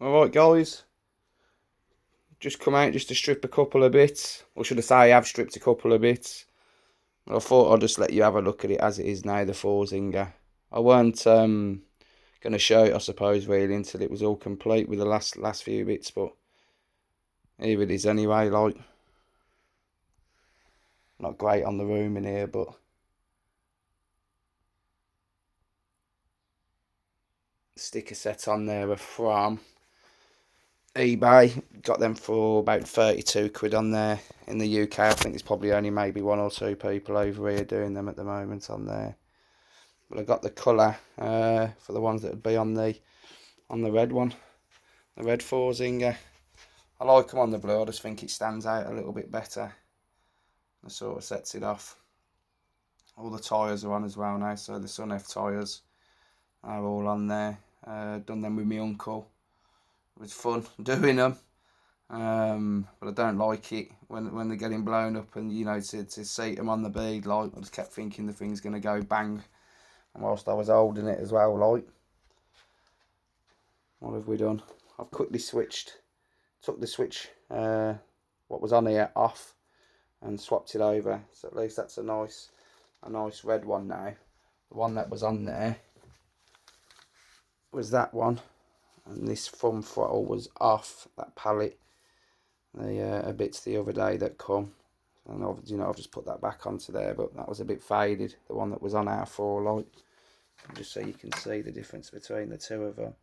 Alright guys, just come out just to strip a couple of bits, or should I say I have stripped a couple of bits. I thought I'd just let you have a look at it as it is now, the zinger. I weren't going to show it, I suppose, really, until it was all complete with the last few bits, but here it is anyway. Like, not great on the room in here, but sticker set on there are from eBay. Got them for about 32 quid on there. In the UK, I think there's probably only maybe one or two people over here doing them at the moment on there. But I got the colour for the ones that would be on the red one, the red zinger. I like them on the blue. I just think it stands out a little bit better. It sort of sets it off. All the tyres are on as well now, so the Sun F tyres are all on there. Done them with my uncle. It was fun doing them, but I don't like it when they're getting blown up, and you know, to seat them on the bead. Like, I just kept thinking the thing's gonna go bang, and whilst I was holding it as well, like, what have we done? I've quickly took the switch, what was on here, off, and swapped it over. So at least that's a nice red one now. The one that was on there was that one. And this thumb throttle was off, that pallet. The bits the other day that come, and I've just put that back onto there, but that was a bit faded, the one that was on our 4 light, just so you can see the difference between the two of them.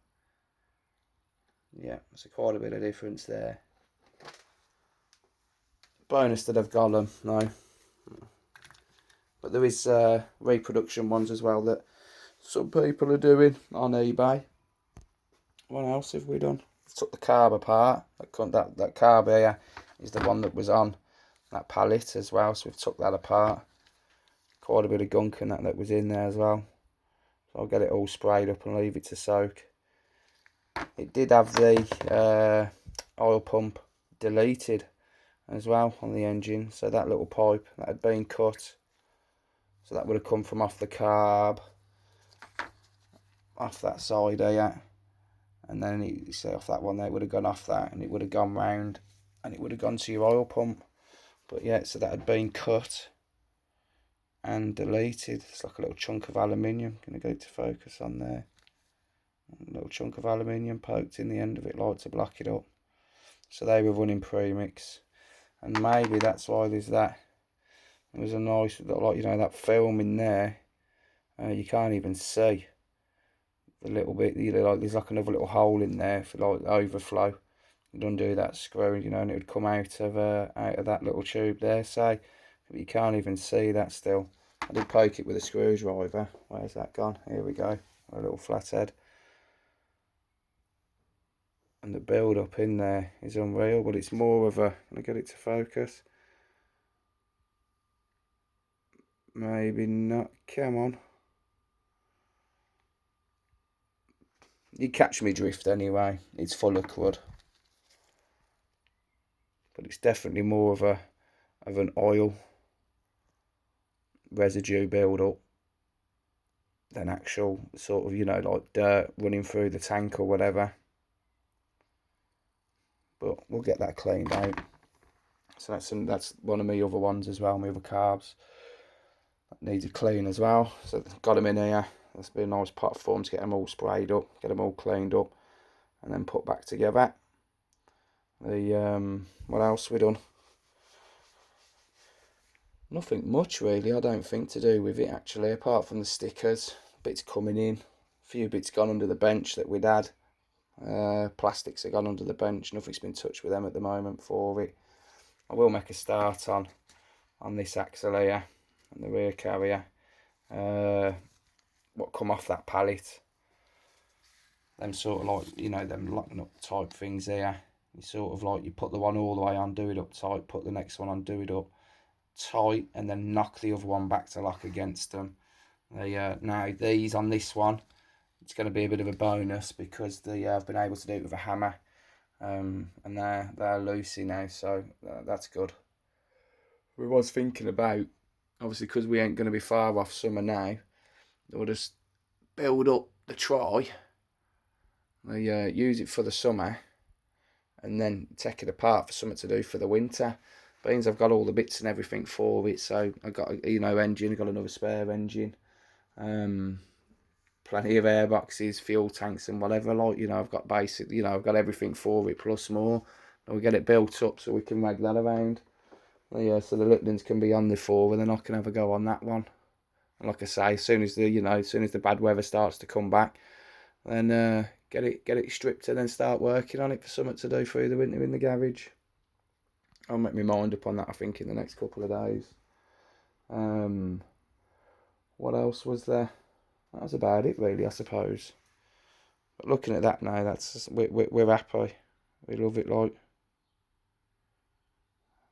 Yeah, there's quite a bit of difference there. Bonus that I've got them, no. But there is reproduction ones as well that some people are doing on eBay. What else have we done? Took the carb apart. That carb here is the one that was on that pallet as well, so we've took that apart. Quite a bit of gunk and that was in there as well. So I'll get it all sprayed up and leave it to soak. It did have the oil pump deleted as well on the engine, so that little pipe that had been cut, so that would have come from off the carb, off that side here. And then you see off that one there, it would have gone off that, and it would have gone round, and it would have gone to your oil pump. But yeah, so that had been cut and deleted. It's like a little chunk of aluminium. Gonna go to focus on there. A little chunk of aluminium poked in the end of it, like to block it up. So they were running premix, and maybe that's why there's that. There's a nice, like, you know, that film in there. You can't even see a little bit, you know, like there's like another little hole in there for like overflow. You'd undo that screw, you know, and it would come out of that little tube there, say. But you can't even see that still. I did poke it with a screwdriver. Where's that gone? Here we go. A little flathead. And the build up in there is unreal, but it's more of a, let me get it to focus. Maybe not, come on. You catch me drift anyway. It's full of crud, but it's definitely more of an oil residue build up than actual sort of, you know, like dirt running through the tank or whatever. But we'll get that cleaned out. So that's one of my other ones as well. My other carbs that needs a clean as well. So got them in here. That's been a nice pot of fun to get them all sprayed up, get them all cleaned up, and then put back together. What else we done? Nothing much really, I don't think, to do with it actually, apart from the stickers. Bits coming in, a few bits gone under the bench that we'd had. Plastics have gone under the bench. Nothing's been touched with them at the moment for it. I will make a start on this axle here and the rear carrier. What come off that pallet, them sort of like, you know, them locking up type things there. You sort of like, you put the one all the way on, do it up tight, put the next one on, do it up tight, and then knock the other one back to lock against them. Now these on this one, it's going to be a bit of a bonus because I've been able to do it with a hammer, and they're loosey now, so that's good. We was thinking about, obviously, because we ain't going to be far off summer now, we'll just build up the try They use it for the summer and then take it apart for something to do for the winter. Means I've got all the bits and everything for it. So I've got, engine, I've got another spare engine. Plenty of airboxes, fuel tanks and whatever, I've got basic, I've got everything for it plus more. And we get it built up so we can mag that around. So the Liptons can be on the 4 and then I can have a go on that one. And like I say, as soon as the bad weather starts to come back, then get it stripped and then start working on it for something to do through the winter in the garage. I'll make my mind up on that, I think, in the next couple of days. What else was there? That was about it, really, I suppose. But looking at that now, we're happy. We love it, like.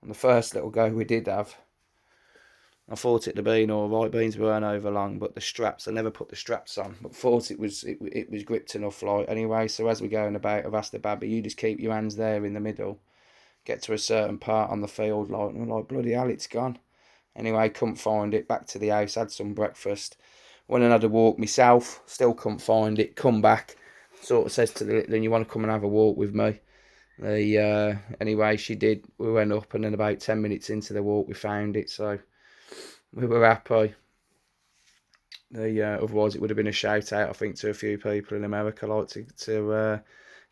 And the first little go we did have, I thought it'd have been alright. Beans weren't over long, but the straps, I never put the straps on, but thought it was gripped enough, like, anyway. So as we're going about, I've asked the babby, you just keep your hands there in the middle, get to a certain part on the field, like, and I'm like, bloody hell, it's gone. Anyway, couldn't find it. Back to the house, had some breakfast, went and had a walk myself, still couldn't find it. Come back, sort of says to the little, you want to come and have a walk with me? Anyway, she did. We went up, and then about 10 minutes into the walk, we found it. So we were happy. Otherwise, it would have been a shout out, I think, to a few people in America, like to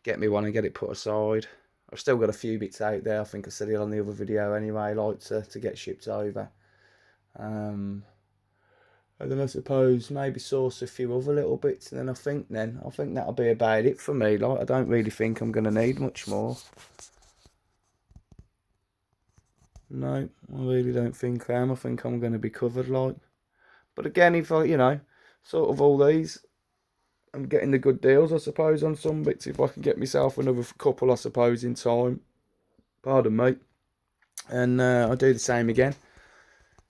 get me one and get it put aside. I've still got a few bits out there. I think I said it on the other video anyway, like to get shipped over. And then I suppose maybe source a few other little bits, and then I think that'll be about it for me. Like, I don't really think I'm gonna need much more. No, I really don't think I am. I think I'm gonna be covered, like. But again, if I, sort of all these, I'm getting the good deals, I suppose, on some bits. If I can get myself another couple, I suppose, in time. Pardon me. And I'll do the same again.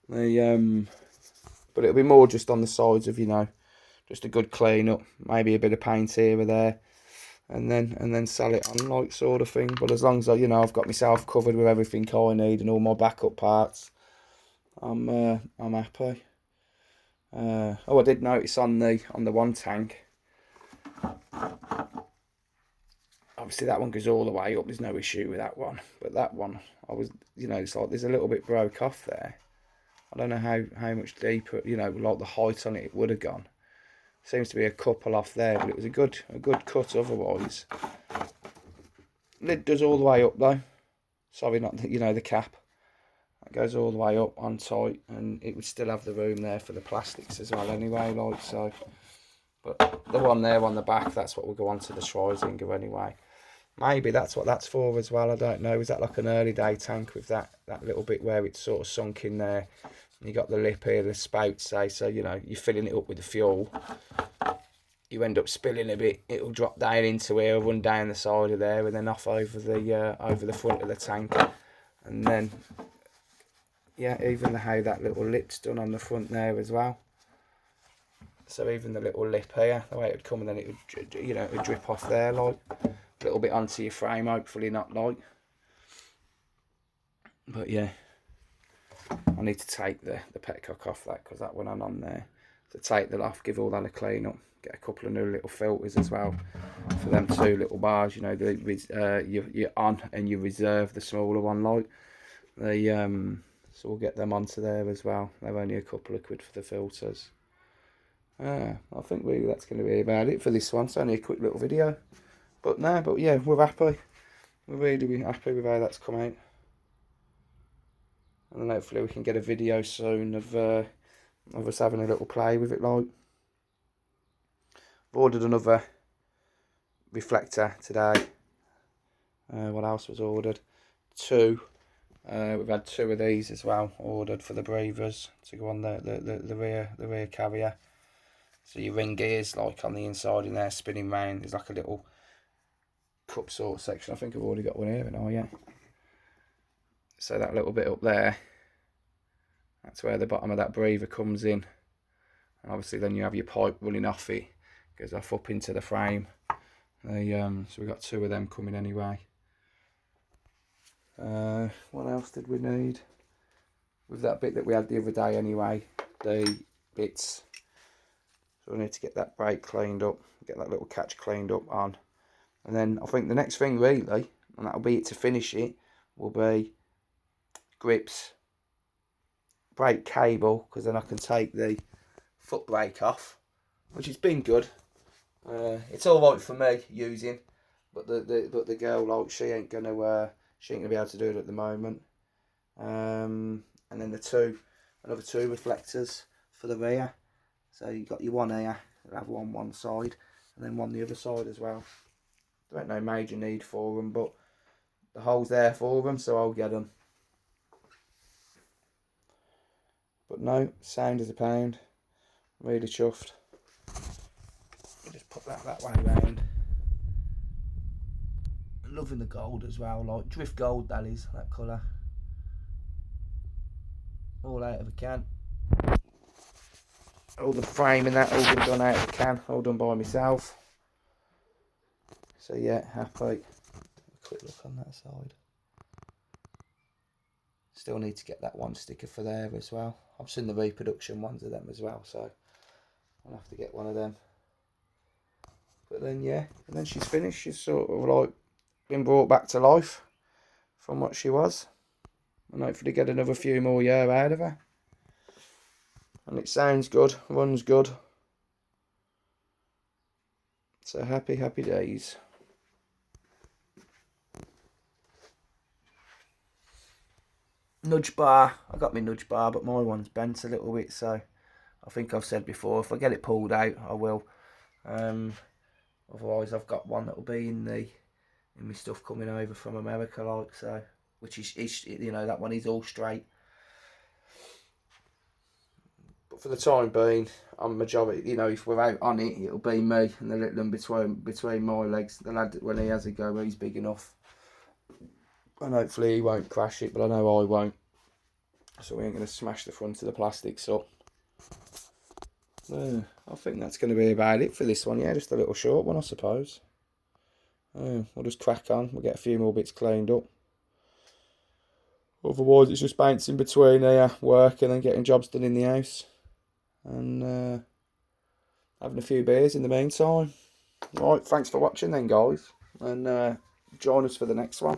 But it'll be more just on the sides of, just a good clean up, maybe a bit of paint here or there, and then sell it on, like, sort of thing. But as long as I've got myself covered with everything I need and all my backup parts, I'm happy. I did notice on the one tank, obviously that one goes all the way up, there's no issue with that one, but that one, it's like there's a little bit broke off there. I don't know how much deeper, like the height on it would have gone. Seems to be a couple off there, but it was a good cut otherwise. Lid does all the way up though. Sorry, not the cap. That goes all the way up on tight, and it would still have the room there for the plastics as well anyway, like so. But the one there on the back, that's what will go onto the zinger anyway. Maybe that's what that's for as well, I don't know. Is that like an early day tank with that little bit where it's sort of sunk in there? You got the lip here, the spout, say, so you're filling it up with the fuel. You end up spilling a bit, it'll drop down into here, run down the side of there, and then off over the front of the tank. And then, even how that little lip's done on the front there as well. So even the little lip here, the way it would come, and then it would, it would drip off there, like, a little bit onto your frame, hopefully not, like. But yeah, I need to take the petcock off that, because that went on there. So take that off, give all that a clean up, get a couple of new little filters as well for them 2 little bars, you're on and you reserve the smaller one, like. So we'll get them onto there as well. They're only a couple of quid for the filters. I think really that's going to be about it for this one. It's only a quick little video, but yeah, we're happy. We're really happy with how that's come out, and then hopefully we can get a video soon of us having a little play with it, like. I've ordered another reflector today. What else was ordered? 2. We've had 2 of these as well ordered for the breathers to go on the rear carrier. So your ring gears, like, on the inside in there, spinning round. There's like a little cup sort of section. I think I've already got one here, haven't I? Yeah. So that little bit up there, that's where the bottom of that breather comes in. And obviously then you have your pipe running off it, goes off up into the frame. So we've got 2 of them coming anyway. What else did we need? With that bit that we had the other day anyway, the bits. So we need to get that brake cleaned up, get that little catch cleaned up on And then I think the next thing really, and that'll be it to finish it, will be grips, brake cable, because then I can take the foot brake off, which has been good. It's all right for me using, but the girl, like, she ain't gonna be able to do it at the moment. And then another two reflectors for the rear. So you've got your one here, you'll have one side, and then one the other side as well. There ain't no major need for them, but the hole's there for them, so I'll get them. But no, sound as a pound. Really chuffed. I'll just put that way round. Loving the gold as well, like drift gold, that is, that colour. All out of a can. All the frame and that all been done out of the can, all done by myself. So yeah, happy. A quick look on that side. Still need to get that one sticker for there as well. I've seen the reproduction ones of them as well, so I'll have to get one of them. But then yeah, and then she's finished. She's sort of like been brought back to life from what she was, and hopefully get another few more years out of her. And it sounds good, runs good. So happy days. Nudge bar, I got my nudge bar, but my one's bent a little bit, so I think I've said before, if I get it pulled out, I will. Otherwise I've got one that'll be in my stuff coming over from America, like, so, which is, you know, that one is all straight. But for the time being, I'm majority, you know, if we're out on it, it'll be me and the little one between my legs. The lad, when he has a go, he's big enough. And hopefully he won't crash it, but I know I won't. So we ain't going to smash the front of the plastics up. I think that's going to be about it for this one. Yeah, just a little short one, I suppose. We'll just crack on. We'll get a few more bits cleaned up. Otherwise, it's just bouncing between work and then getting jobs done in the house. And having a few beers in the meantime. Right, thanks for watching then, guys. And join us for the next one.